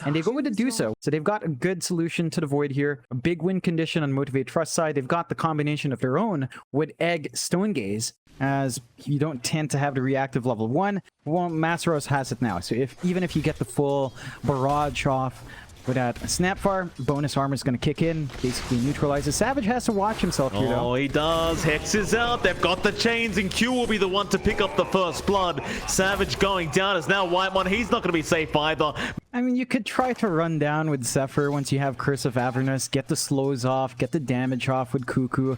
and they go in to do so. So they've got a good solution to the void here. A big win condition on Motivate Trust side. They've got the combination of their own with Egg Stone Gaze, as you don't tend to have the reactive level 1. Well, Masaros has it now. So even if you get the full barrage off with that Snapfire, bonus armor is going to kick in, basically neutralizes. Savage has to watch himself here, though. Oh, he does. Hex is out. They've got the chains, and Q will be the one to pick up the first blood. Savage going down is now Whitemon. He's not going to be safe either. I mean, you could try to run down with Zephyr once you have Curse of Avernus, get the slows off, get the damage off with Cuckoo,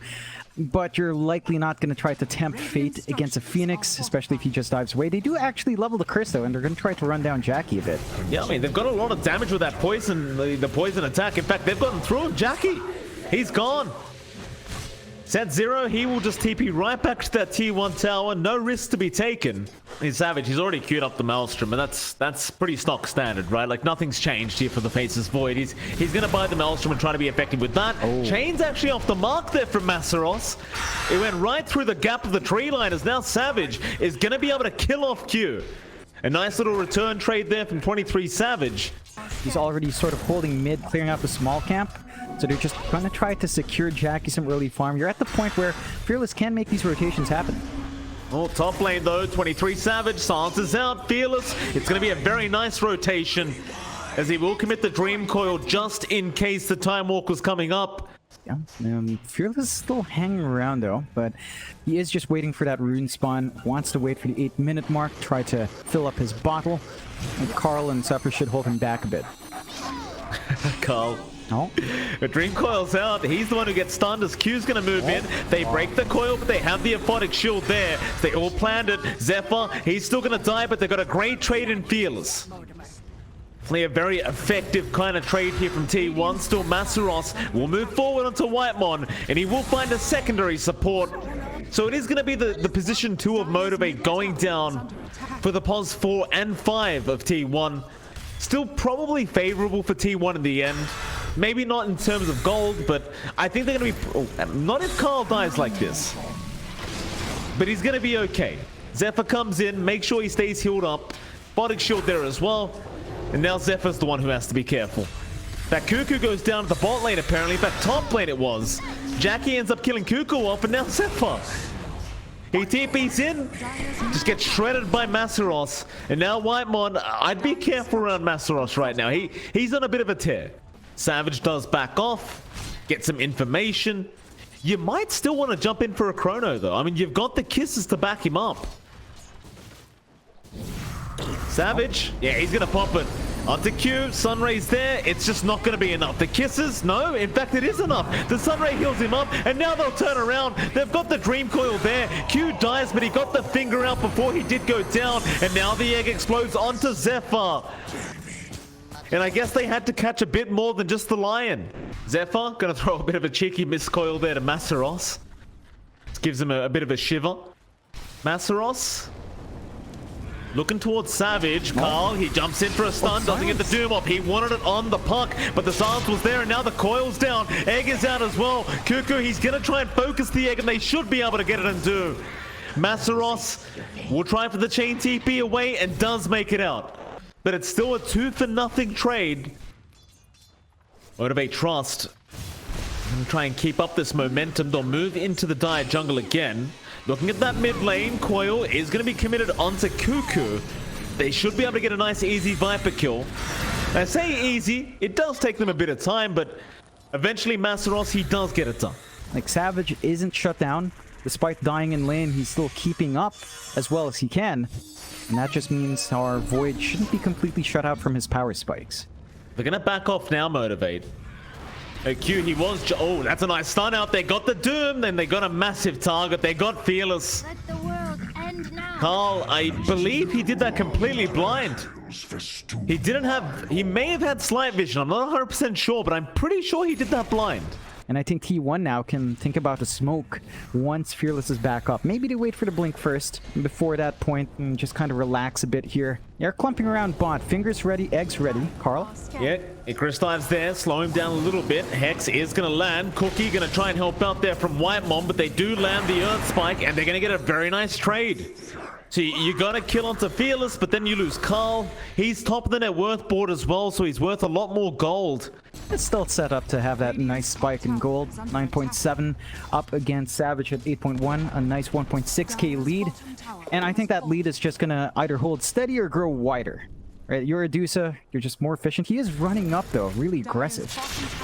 but you're likely not going to try to tempt fate against a Phoenix, especially if he just dives away. They do actually level the Curse, though, and they're going to try to run down JACKY a bit. Yeah, I mean, they've got a lot of damage with that poison, the poison attack. In fact, they've gotten through him. JACKY, he's gone. Set 0, he will just TP right back to that T1 tower. No risk to be taken. He's Savage. He's already queued up the Maelstrom, and that's pretty stock standard, right? Like, nothing's changed here for the Faceless Void. He's going to buy the Maelstrom and try to be effective with that. Oh. Chain's actually off the mark there from Masaros. It went right through the gap of the tree line, as now Savage is going to be able to kill off Q. A nice little return trade there from 23SAVAGE. He's already sort of holding mid, clearing out the small camp. So they're just going to try to secure JACKY some early farm. You're at the point where Fearless can make these rotations happen. Oh, top lane though, 23SAVAGE, silences out, Fearless. It's going to be a very nice rotation, as he will commit the Dream Coil just in case the Time Walk was coming up. Yeah, Fearless is still hanging around though, but he is just waiting for that rune spawn. Wants to wait for the 8-minute mark, try to fill up his bottle. And Carl and Zephyr should hold him back a bit. Carl. Oh. The Dream Coil's out. He's the one who gets stunned as Q's going to move in. They break the coil, but they have the Aphotic Shield there. So they all planned it. Zephyr, he's still going to die, but they've got a great trade in Fearless. A very effective kind of trade here from T1. Still, Masaros will move forward onto Whitemon, and he will find a secondary support. So it is going to be the position 2 of Motivate going down for the pos 4 and 5 of T1. Still probably favorable for T1 in the end. Maybe not in terms of gold, but I think they're going to be... Oh, not if Carl dies like this. But he's going to be okay. Zephyr comes in, make sure he stays healed up. Aphotic Shield there as well. And now Zephyr's the one who has to be careful. That Cuckoo goes down to the bot lane apparently. In fact, top lane it was. JACKY ends up killing Cuckoo off, and now Zephyr. He TP's in, just gets shredded by Masaros. And now Whitemon, I'd be careful around Masaros right now. He's on a bit of a tear. Savage does back off, get some information. You might still want to jump in for a chrono though. I mean, you've got the kisses to back him up. Savage, yeah, he's gonna pop it. Onto Q, Sunray's there. It's just not going to be enough. The kisses, no, in fact it is enough. The Sunray heals him up, and now they'll turn around. They've got the Dream Coil there. Q dies, but he got the finger out before he did go down, and now the egg explodes onto Zephyr. And I guess they had to catch a bit more than just the lion. Zephyr gonna throw a bit of a cheeky miscoil there to Masaros. This gives him a bit of a shiver. Masaros looking towards Savage. Carl, he jumps in for a stun, doesn't get the doom off. He wanted it on the puck, but the silence was there, and now the coil's down. Egg is out as well. Cuckoo, he's gonna try and focus the egg, and they should be able to get it and do. Masaros will try for the chain TP away and does make it out. But it's still a 2-for-0 trade. Motivate Trust. Try and keep up this momentum. They'll move into the dire jungle again. Looking at that mid lane, Coil is going to be committed onto Cuckoo. They should be able to get a nice easy Viper kill. I say easy, it does take them a bit of time, but eventually Masaros, he does get it done. Like, Savage isn't shut down. Despite dying in lane, he's still keeping up as well as he can. And that just means our Void shouldn't be completely shut out from his power spikes. They're going to back off now, Motivate. Q, he was... Oh, that's a nice stun out. They got the Doom, then they got a massive target. They got Fearless. Let the world end now. Carl, I believe he did that completely blind. He didn't have... He may have had slight vision. I'm not 100% sure, but I'm pretty sure he did that blind. And I think T1 now can think about the smoke once Fearless is back up. Maybe they wait for the blink first, and before that point, and just kind of relax a bit here. They're clumping around bot. Fingers ready, eggs ready. Carl? Yeah, Icarus dives there, slow him down a little bit. Hex is going to land. Cookie going to try and help out there from Whitemon, but they do land the Earth Spike, and they're going to get a very nice trade. So you gotta kill onto Fearless, but then you lose Carl. He's top of the net worth board as well, so he's worth a lot more gold. It's still set up to have that nice spike in gold. 9.7 up against Savage at 8.1, a nice 1.6k lead. And I think that lead is just gonna either hold steady or grow wider. Right, you're a Dusa, you're just more efficient. He is running up though, really aggressive.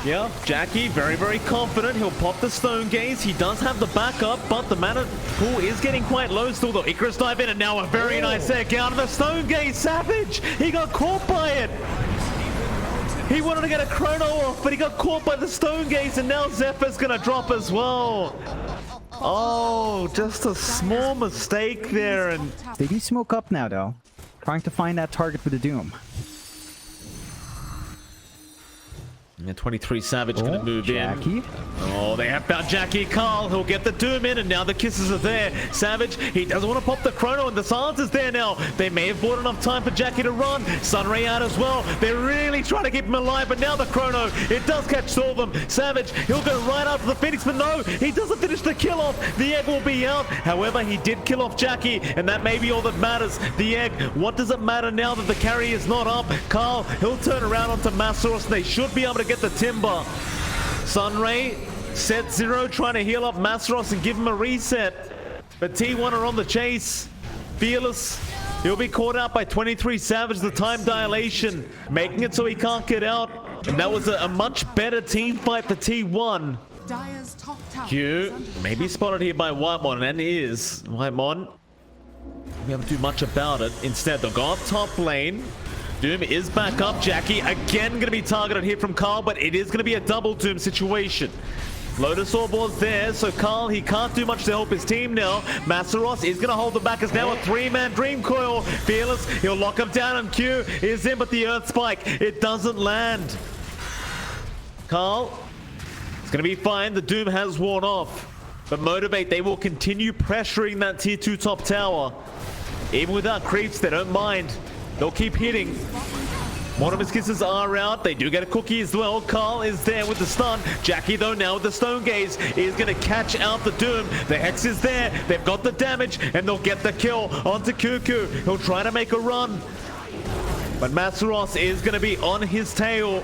Yeah, Jacky, very, very confident. He'll pop the Stone Gaze. He does have the backup, but the mana pool is getting quite low still though. Icarus dive in, and now a very nice egg out of the Stone Gaze. Savage, he got caught by it. He wanted to get a chrono off, but he got caught by the Stone Gaze, and now Zephyr's gonna drop as well. Oh, just a small mistake there. And They do smoke up now though, trying to find that target for the Doom. Yeah, 23SAVAGE gonna move Jacky. in. Oh, they have found Jacky. Carl, he'll get the Doom in, and now the kisses are there. Savage, he doesn't want to pop the chrono, and the silence is there now. They may have bought enough time for Jacky to run. Sunray out as well. They're really trying to keep him alive, but now the chrono, it does catch all of them. Savage, he'll go right after the Phoenix, but no, he doesn't finish the kill off. The egg will be out. However, he did kill off Jacky, and that may be all that matters. The egg, what does it matter now that the carry is not up? Carl, he'll turn around onto Massaros, and they should be able to get the timber. Sunray, set 0, trying to heal up Massaros and give him a reset. But T1 are on the chase. Fearless, he'll be caught out by 23SAVAGE, the time dilation, making it so he can't get out. And that was a much better team fight for T1. Q, maybe spotted here by Whitemon, and is Whitemon. We haven't do much about it. Instead, they'll go up top lane. Doom is back up. Jacky again going to be targeted here from Carl, but it is going to be a double Doom situation. Lotus Orb was there, so Carl, he can't do much to help his team now. Massaros is going to hold them back as now a 3-man Dream Coil. Fearless, he'll lock him down, and Q is in, but the Earth Spike, it doesn't land. Carl, it's going to be fine. The Doom has worn off. But Motivate, they will continue pressuring that tier 2 top tower. Even without creeps, they don't mind. They'll keep hitting. One of his kisses are out. They do get a cookie as well. Carl is there with the stun. Jacky, though, now with the Stone Gaze, is going to catch out the Doom. The Hex is there. They've got the damage, and they'll get the kill onto Cuckoo. He'll try to make a run. But Massaros is going to be on his tail.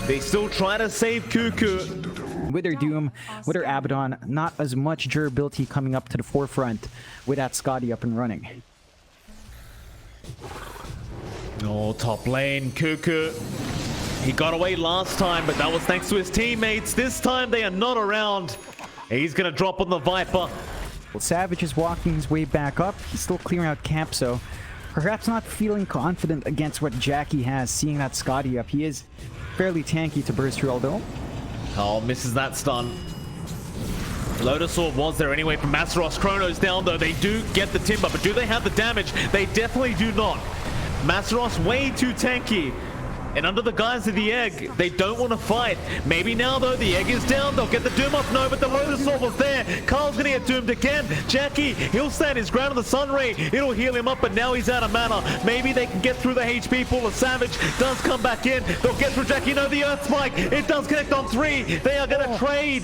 They still try to save Cuckoo. With their Doom, with their Abaddon, not as much durability coming up to the forefront with that Scotty up and running. Oh, top lane, Cuckoo. He got away last time, but that was thanks to his teammates. This time they are not around. He's gonna drop on the Viper. Well, Savage is walking his way back up. He's still clearing out camp, so perhaps not feeling confident against what Jacky has, seeing that Scotty up. He is fairly tanky to burst through, although. Oh, misses that stun. Lotus Orb was there anyway from Massaros. Chrono's down though. They do get the timber, but do they have the damage? They definitely do not. Massaros way too tanky. And under the guise of the egg, they don't want to fight. Maybe now though, the egg is down. They'll get the Doom off. No, but the Lotus Orb was there. Carl's gonna get doomed again. Jacky, he'll stand his ground on the Sunray. It'll heal him up, but now he's out of mana. Maybe they can get through the HP pool. The Savage does come back in. They'll get through Jacky. No, the Earth Spike. It does connect on 3. They are gonna trade.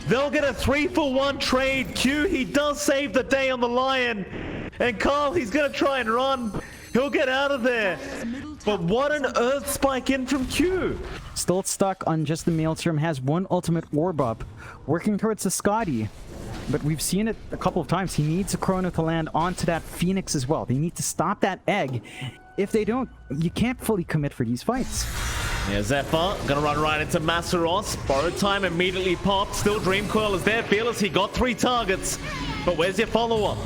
They'll get a 3-for-1 trade. Q, he does save the day on the Lion. And Carl, he's gonna try and run. He'll get out of there. But what an Earth Spike in from Q. Still stuck on just the Maelstrom, has one ultimate orb up, working towards the Scotty. But we've seen it a couple of times. He needs a Chrono to land onto that Phoenix as well. They need to stop that egg. If they don't, you can't fully commit for these fights. Yeah, Zephyr gonna run right into Massaros. Borrowed time immediately popped. Still Dream Coil is there. Fearless, he got 3 targets. But where's your follow-up?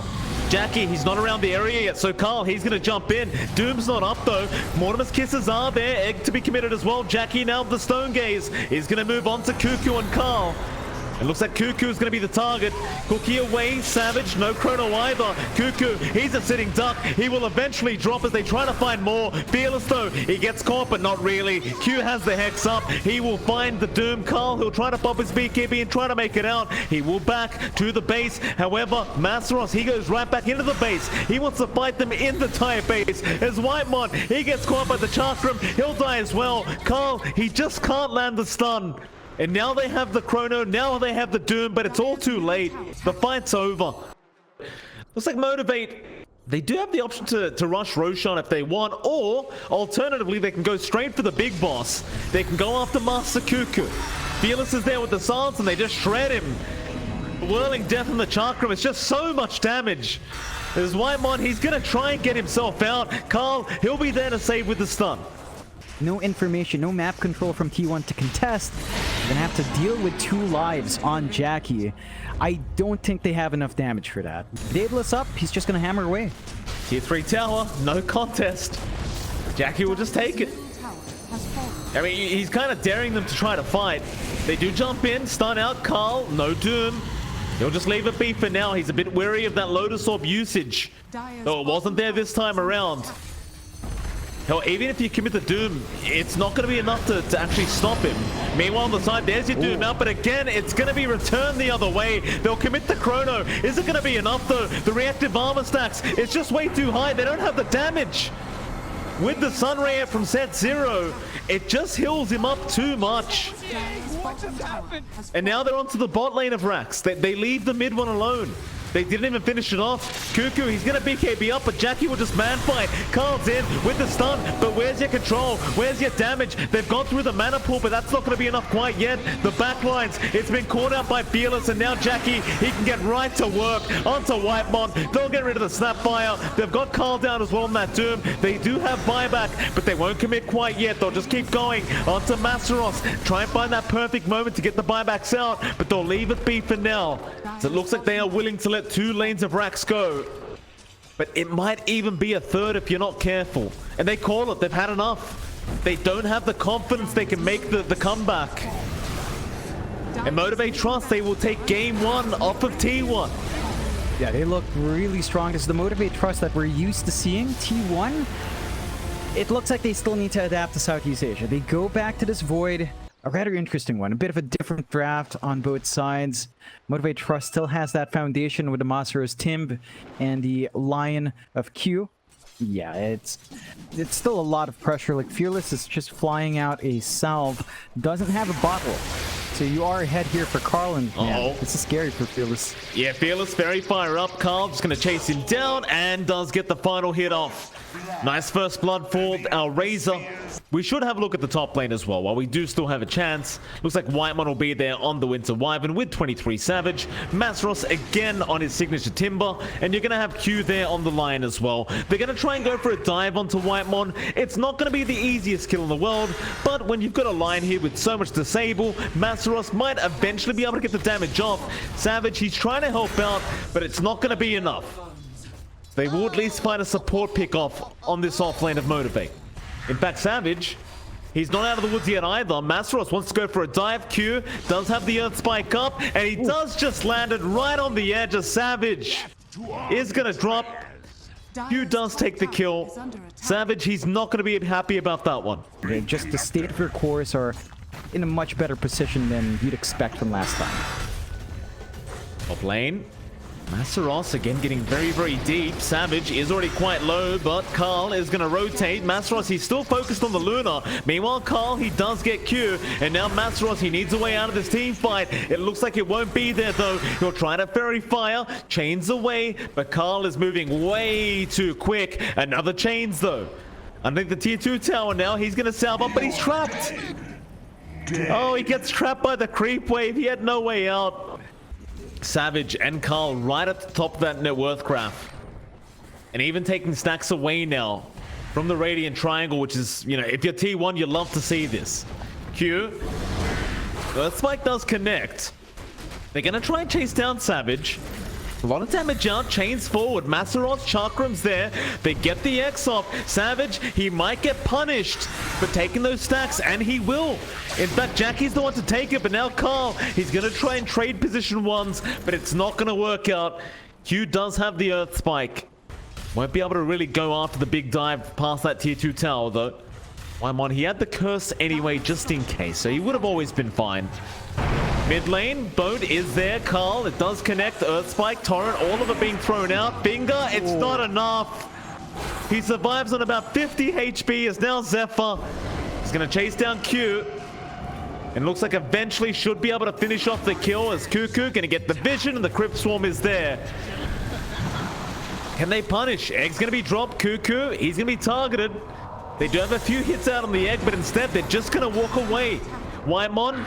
Jacky, he's not around the area yet, so Carl, he's gonna jump in. Doom's not up though. Mortimer's kisses are there. Egg to be committed as well. Jacky now with the Stone Gaze is gonna move on to Cuckoo and Carl. It looks like Cuckoo is going to be the target. Cookie away, Savage, no Chrono either. Cuckoo, he's a sitting duck. He will eventually drop as they try to find more. Fearless though, he gets caught, but not really. Q has the Hex up. He will find the Doom. Carl, he'll try to pop his BKB and try to make it out. He will back to the base. However, Massaros, he goes right back into the base. He wants to fight them in the tire base. As Whitemon, he gets caught by the Chakram. He'll die as well. Carl, he just can't land the stun. And now they have the Chrono, now they have the Doom, but it's all too late. The fight's over. Looks like Motivate, they do have the option to rush Roshan if they want, or alternatively, they can go straight for the big boss. They can go after Master Cuckoo. Fearless is there with the silence, and they just shred him. Whirling Death in the Chakram is just so much damage. There's Whitemon, he's gonna try and get himself out. Carl, he'll be there to save with the stun. No information, no map control from T1 to contest. You're gonna have to deal with 2 lives on Jacky. I don't think they have enough damage for that. Daedalus up, he's just gonna hammer away. Tier 3 tower, no contest. Jacky will just take it. I mean, he's kind of daring them to try to fight. They do jump in, stun out Carl, no doom. He'll just leave it be for now. He's a bit wary of that Lotus Orb usage. Though it wasn't there this time around. Hell, even if you commit the Doom, it's not going to be enough to actually stop him. Meanwhile, on the side, there's your Doom out, but again, it's going to be returned the other way. They'll commit the Chrono. Is it going to be enough, though? The reactive armor stacks, it's just way too high. They don't have the damage. With the Sunray from set 0, it just heals him up too much. And now they're onto the bot lane of Rax. They leave the mid one alone. They didn't even finish it off. Cuckoo, he's going to BKB up, but Jacky will just man fight. Carl's in with the stun, but where's your control? Where's your damage? They've gone through the mana pool, but that's not going to be enough quite yet. The backlines, it's been caught out by Fearless, and now Jacky, he can get right to work onto Whitemon. They'll get rid of the Snapfire. They've got Carl down as well in that Doom. They do have buyback, but they won't commit quite yet. They'll just keep going onto Masteros. Try and find that perfect moment to get the buybacks out, but they'll leave it be for now. So it looks like they are willing to let 2 lanes of Rax go. But it might even be a 3rd if you're not careful. And they call it. They've had enough. They don't have the confidence they can make the comeback. And Motivate Trust, they will take game 1 off of T1. Yeah, they look really strong. This is the Motivate Trust that we're used to seeing. T1, it looks like they still need to adapt to Southeast Asia. They go back to this Void. A rather interesting one. A bit of a different draft on both sides. Motivate Trust still has that foundation with the Masteros Timb and the Lion of Q. Yeah, it's still a lot of pressure. Like, Fearless is just flying out a salve. Doesn't have a bottle. So you are ahead here for Carl, and man, this is scary for Fearless. Yeah, Fearless very fire up. Carl just going to chase him down and does get the final hit off. Nice first blood for our Razor. We should have a look at the top lane as well, while we do still have a chance. Looks like Whitemon will be there on the Winter Wyvern with 23SAVAGE. Masteros again on his signature Timber, and you're going to have Q there on the Lion as well. They're going to try and go for a dive onto Whitemon. It's not going to be the easiest kill in the world, but when you've got a Lion here with so much disable, Masteros might eventually be able to get the damage off. Savage, he's trying to help out, but it's not going to be enough. They will at least find a support pick off on this offlane of Motivate. In fact, Savage, he's not out of the woods yet either. Masteros wants to go for a dive. Q does have the Earth Spike up, and he does just land it right on the edge of Savage. Is going to drop. Q does take the kill. Savage, he's not going to be happy about that one. Yeah, just the state of your cores are in a much better position than you'd expect from last time. Top lane. Masteros again getting very, very deep. Savage is already quite low, but Carl is going to rotate. Masteros, he's still focused on the Luna. Meanwhile, Carl, he does get Q. And now Masteros, he needs a way out of this team fight. It looks like it won't be there, though. He'll try to Fairy Fire. Chains away, but Carl is moving way too quick. Another Chains, though. Underneath the tier 2 tower now. He's going to salve up, but he's trapped. Oh, he gets trapped by the creep wave. He had no way out. Savage and Carl right at the top of that net worth graph. And even taking stacks away now from the Radiant Triangle, which is, you know, if you're T1, you love to see this. Q. Earth Spike does connect. They're going to try and chase down Savage. A lot of damage out. Chains forward. Masteros, Chakram's there. They get the X off. Savage, he might get punished for taking those stacks, and he will. In fact, Jacky's the one to take it, but now Carl, he's going to try and trade position ones, but it's not going to work out. Q does have the Earth Spike. Won't be able to really go after the big dive past that tier 2 tower, though. Whitemon, he had the curse anyway, just in case, so he would have always been fine. Mid lane, Boat is there. Carl, it does connect. Earth Spike, Torrent, all of it being thrown out. Finger, it's not enough. He survives on about 50 HP as now Zephyr. He's going to chase down Q. And looks like eventually should be able to finish off the kill as Cuckoo going to get the vision and the Crypt Swarm is there. Can they punish? Egg's going to be dropped. Cuckoo, he's going to be targeted. They do have a few hits out on the Egg, but instead they're just going to walk away. Whitemon,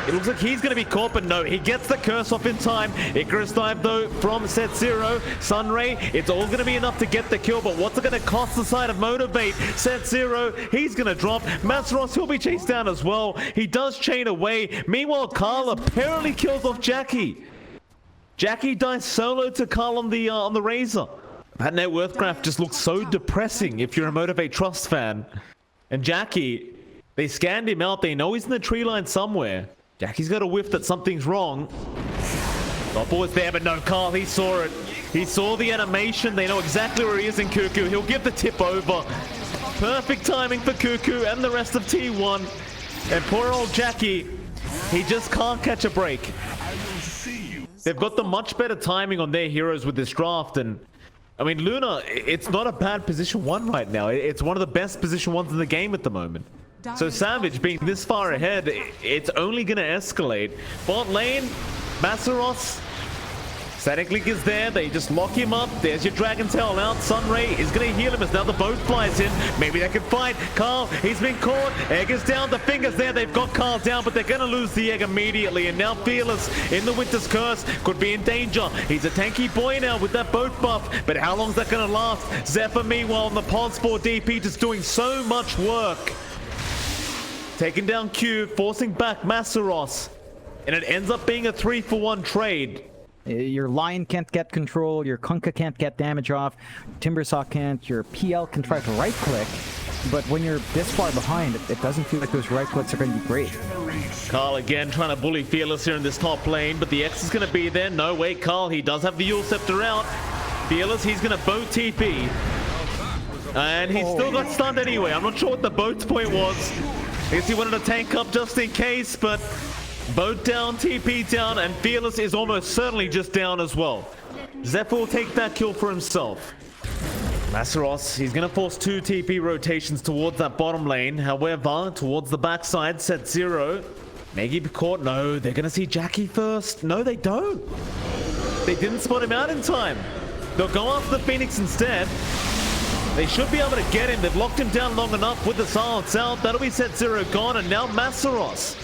it looks like he's going to be caught, but no, he gets the curse off in time. Icarus dive though from Set Zero. Sunray, it's all going to be enough to get the kill, but what's it going to cost the side of Motivate? Set Zero, he's going to drop. Masaros will be chased down as well. He does chain away. Meanwhile, Carl apparently kills off JACKKY. JACKKY dies solo to Carl on the Razor. That net worth graph just looks so depressing if you're a Motivate Trust fan. And JACKKY, they scanned him out. They know he's in the tree line somewhere. JACKKY's got a whiff that something's wrong. Doppel was there, but no, Carl, he saw it. He saw the animation. They know exactly where he is in Cuckoo. He'll give the tip over. Perfect timing for Cuckoo and the rest of T1. And poor old JACKKY, he just can't catch a break. They've got the much better timing on their heroes with this draft, and I mean, Luna, it's not a bad position one right now. It's one of the best position ones in the game at the moment. So Savage being this far ahead, it's only going to escalate. Bot lane, Masaros, Static Link is there. They just lock him up. There's your Dragon Tail out. Sunray is going to heal him as now the boat flies in. Maybe they can fight. Carl, he's been caught. Egg is down. The finger's there. They've got Carl down, but they're going to lose the Egg immediately. And now Fearless in the Winter's Curse could be in danger. He's a tanky boy now with that boat buff, but how long is that going to last? Zephyr, meanwhile, on the Pons 4 DP, just doing so much work. Taking down Q, forcing back Masaros. And it ends up being a 3-for-1 trade. Your Lion can't get control, your Kunkka can't get damage off, Timbersaw can't, your PL can try to right click, but when you're this far behind, it doesn't feel like those right clicks are going to be great. Carl again trying to bully Fearless here in this top lane, but the X is going to be there. No, wait, Carl, he does have the Yule Scepter out. Fearless, he's going to boat TP. And he's still got stunned anyway. I'm not sure what the boat's point was. I guess he wanted to tank up just in case, but boat down, TP down, and Fearless is almost certainly just down as well. Zephyr will take that kill for himself. Masaros, he's going to force 2 TP rotations towards that bottom lane. However, towards the backside, Set Zero. Maggie be caught? No, they're going to see JACKKY first. No, they don't. They didn't spot him out in time. They'll go after the Phoenix instead. They should be able to get him. They've locked him down long enough with the silence out. That'll be Set Zero gone, and now Masaros.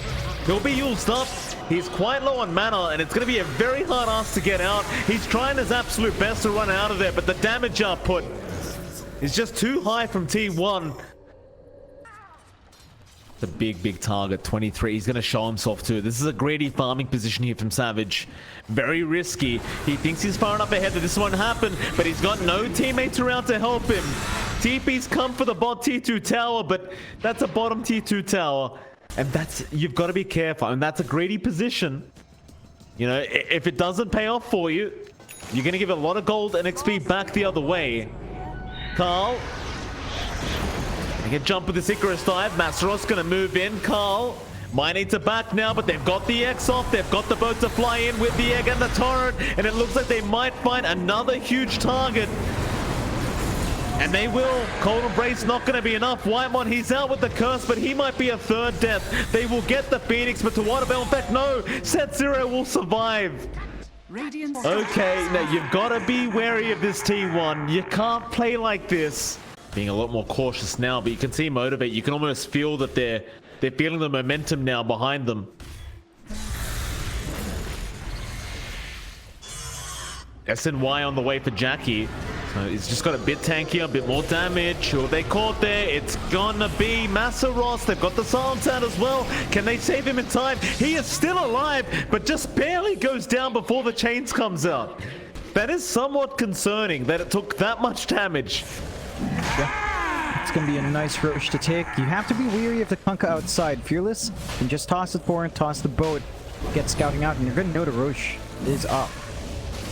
He'll be used up. He's quite low on mana, and it's going to be a very hard ask to get out. He's trying his absolute best to run out of there, but the damage output is just too high from T1. The big target, 23. He's going to show himself too. This is a greedy farming position here from Savage. Very risky. He thinks he's far enough ahead that this won't happen, but he's got no teammates around to help him. TP's come for the bot T2 tower, but that's a bottom T2 tower. And that's, you've got to be careful, and that's a greedy position. You know, if it doesn't pay off for you, you're going to give a lot of gold and XP back the other way. Carl, they can jump with this Icarus dive. Masaros going to move in. Carl might need to back now, but they've got the X off. They've got the boat to fly in with the Egg and the turret, and it looks like they might find another huge target. And they will. Cold Embrace not going to be enough. Whitemon, he's out with the curse, but he might be a third death. They will get the Phoenix, but to what avail? In fact, no. Set Zero will survive. Okay, now you've got to be wary of this T1. You can't play like this. Being a lot more cautious now, but you can see Motivate. You can almost feel that they're feeling the momentum now behind them. SNY on the way for JACKKY. So he's just got a bit tankier, a bit more damage. Who have they caught there? It's gonna be Masaros. They've got the silence out as well. Can they save him in time? He is still alive, but just barely goes down before the chains comes out. That is somewhat concerning that it took that much damage. Yeah. It's going to be a nice rush to take. You have to be weary of the Kunkka outside. Fearless can just toss it forward, toss the boat, get scouting out, and you're going to know the Roche is up.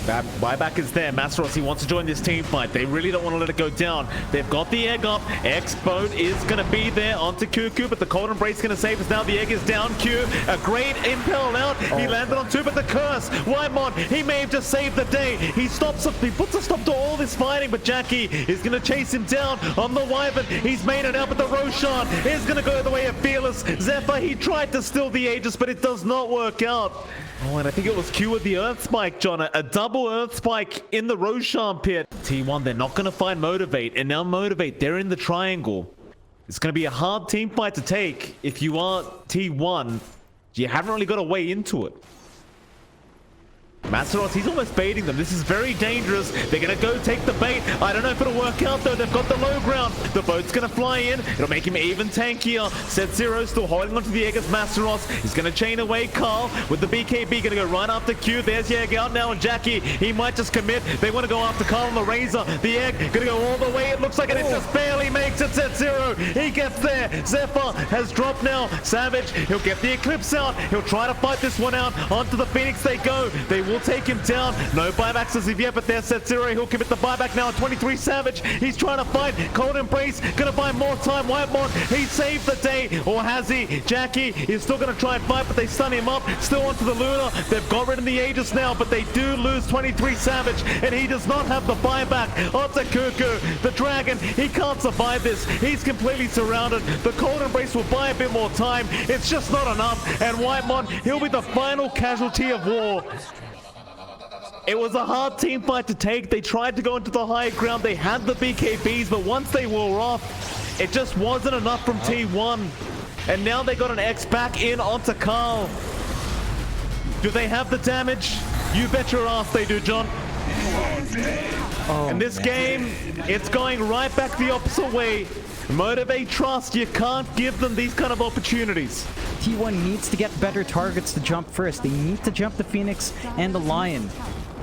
That buyback is there. Masaros, he wants to join this team fight. They really don't want to let it go down. They've got the Egg up. X boat is going to be there onto Cuckoo, but the Cold Embrace is going to save us now. The Egg is down. Q, a great impel out. He landed on 2, but the curse. Whitemon, he may have just saved the day. He stops up. He puts a stop to all this fighting, but JACKKY is going to chase him down on the Wyvern. He's made it out, but the Roshan is going to go the way of Fearless. Zephyr, he tried to steal the Aegis, but it does not work out. Oh, and I think it was Q with the Earth Spike, John. A double double Earth Spike in the Roshan pit. T1, they're not going to find Motivate, and now Motivate, they're in the triangle. It's going to be a hard team fight to take if you are T1. You haven't really got a way into it. Masaros, he's almost baiting them. This is very dangerous. They're going to go take the bait. I don't know if it'll work out, though. They've got the low ground. The boat's going to fly in. It'll make him even tankier. Set Zero still holding onto the egg as Masaros. He's going to chain away Carl with the BKB. Going to go right after Q. There's the egg out now, and Jacky, he might just commit. They want to go after Carl on the Razor. The egg going to go all the way. It looks like it just barely makes it. Set Zero, he gets there. Zephyr has dropped now. Savage, he'll get the Eclipse out. He'll try to fight this one out. Onto the Phoenix they go. They will take him down. No buybacks as of yet, but there's Set Zero. He'll commit the buyback now. 23SAVAGE, he's trying to fight. Cold Embrace, gonna buy more time. Whitemon, he saved the day, or has he? Jacky is still gonna try and fight, but they stun him up. Still onto the Luna. They've got rid of the Aegis now, but they do lose 23SAVAGE, and he does not have the buyback. Onto Cuckoo, the Dragon, he can't survive this. He's completely surrounded. The Cold Embrace will buy a bit more time. It's just not enough, and Whitemon, he'll be the final casualty of war. It was a hard team fight to take. They tried to go into the high ground. They had the BKBs, but once they were off, it just wasn't enough from T1. And now they got an X back in onto Carl. Do they have the damage? You bet your ass they do, John. And this game, it's going right back the opposite way. Motivate, trust. You can't give them these kind of opportunities. T1 needs to get better targets to jump first. They need to jump the Phoenix and the Lion.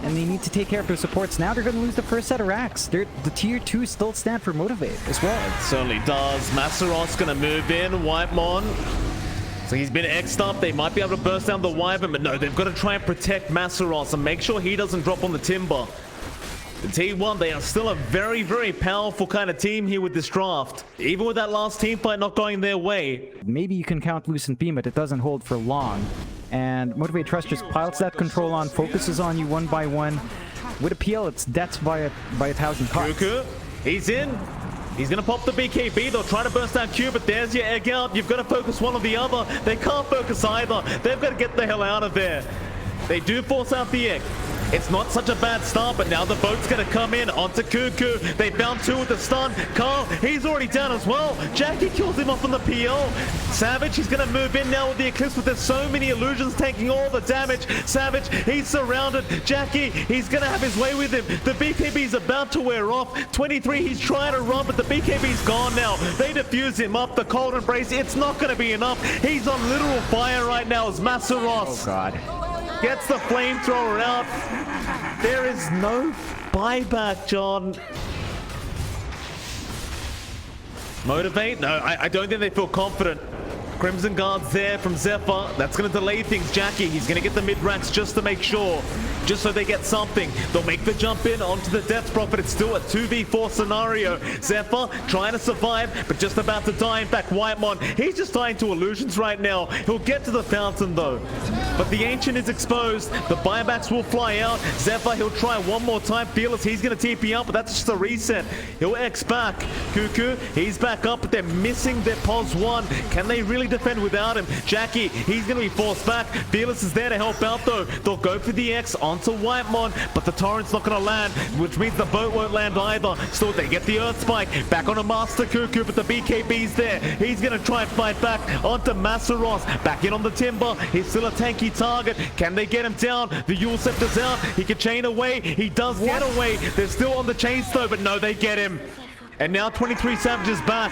And they need to take care of their supports. Now they're going to lose the first set of racks. The tier 2 still stand for Motivate as well. It certainly does. Masaros going to move in. Whitemon. So he's been X'd up. They might be able to burst down the Wyvern, but no, they've got to try and protect Masaros and make sure he doesn't drop on the Timber. The T1, they are still a very, very powerful kind of team here with this draft. Even with that last team fight not going their way. Maybe you can count Lucent Beam, but it doesn't hold for long. And Motivate Trust just piles that control on, focuses on you one by one. With a PL, it's deaths by a 1,000 cuts. Cuckoo, he's in. He's going to pop the BKB. They'll try to burst down Q, but there's your egg out. You've got to focus one or the other. They can't focus either. They've got to get the hell out of there. They do force out the egg. It's not such a bad start, but now the boat's going to come in onto Cuckoo. They found 2 with the stun. Carl, he's already down as well. Jacky kills him off on the PL. Savage, he's going to move in now with the Eclipse, but there's so many illusions taking all the damage. Savage, he's surrounded. Jacky, he's going to have his way with him. The BKB's about to wear off. 23, he's trying to run, but the BKB's gone now. They defuse him up. The Cold Embrace, it's not going to be enough. He's on literal fire right now as Masaros. Oh, God. Gets the flamethrower out. There is no buyback, John. Motivate? No, I don't think they feel confident. Crimson Guard's there from Zephyr. That's going to delay things. Jacky, he's going to get the mid-racks just to make sure. Just so they get something. They'll make the jump in onto the Death Prophet. It's still a 2v4 scenario. Zephyr trying to survive, but just about to die. In fact, Whitemon, he's just dying to illusions right now. He'll get to the fountain, though. But the Ancient is exposed. The buybacks will fly out. Zephyr, he'll try one more time. Fearless, he's going to TP up, but that's just a reset. He'll X back. Cuckoo, he's back up, but they're missing their POS 1. Can they really defend without him? Jacky, he's going to be forced back. Fearless is there to help out, though. They'll go for the X onto Whitemon, but the torrent's not going to land, which means the boat won't land either. Still, they get the Earth Spike back on a Master Cuckoo, but the BKB's there. He's going to try and fight back onto Masaros. Back in on the Timber. He's still a tanky target. Can they get him down? The Yule Scepter's out. He can chain away. He does get away. They're still on the chains, though, but no, they get him. And now 23SAVAGE is back.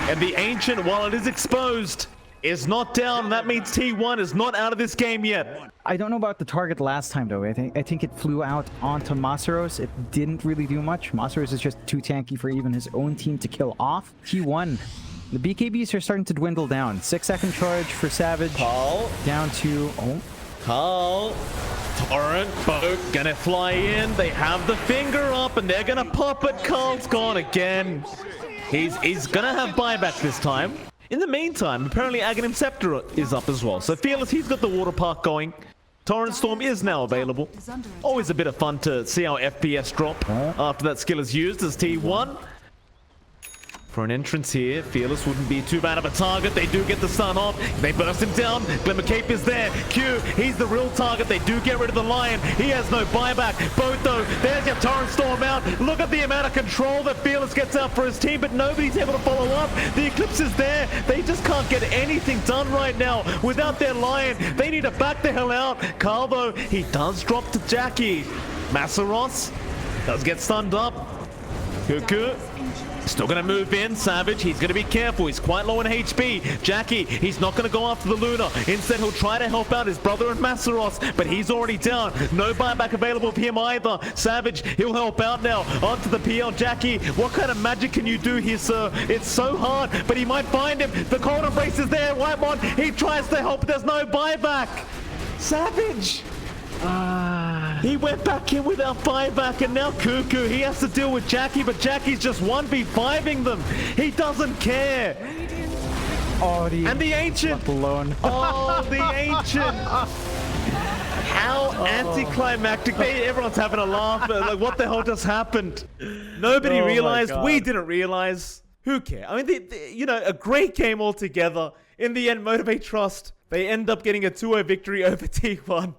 And the Ancient, while it is exposed, is not down. That means T1 is not out of this game yet. I don't know about the target last time, though. I think it flew out onto Masaros. It didn't really do much. Masaros is just too tanky for even his own team to kill off. T1, the BKBs are starting to dwindle down. 6-second charge for Savage. Carl. Down to... Oh. Carl. Torrent boat gonna fly in. They have the finger up and they're gonna pop it. Carl's gone again. He's gonna have buyback this time. In the meantime, apparently Aghanim Scepter is up as well. So Fearless, he's got the water park going. Torrent Storm is now available. Always a bit of fun to see our FPS drop after that skill is used as T1. for an entrance here. Fearless wouldn't be too bad of a target. They do get the stun off. They burst him down. Glimmer Cape is there. Q, he's the real target. They do get rid of the Lion. He has no buyback. Both though, there's your Torrent Storm out. Look at the amount of control that Fearless gets out for his team, but nobody's able to follow up. The Eclipse is there. They just can't get anything done right now without their Lion. They need to back the hell out. Carl though, he does drop to JACKKY. Massaros does get stunned up. Cuckoo still going to move in. Savage, he's going to be careful. He's quite low in HP. JACKKY, he's not going to go after the Luna. Instead, he'll try to help out his brother and Massaros, but he's already down. No buyback available for him either. Savage, he'll help out now. Onto the PL. JACKKY, what kind of magic can you do here, sir? It's so hard, but he might find him. The Cold Embrace is there. Whitemon, he tries to help. There's no buyback. Savage. He went back in without buyback, and now Cuckoo, he has to deal with JACKKY, but JACKY's just 1v5ing them. He doesn't care. Oh, And the Ancient. left alone. Oh, the Ancient. How anticlimactic. Everyone's having a laugh. Like, what the hell just happened? Nobody Oh my realized. God. We didn't realize. Who cares? I mean, you know, a great game altogether. In the end, Motivate Trust, they end up getting a 2-0 victory over T1.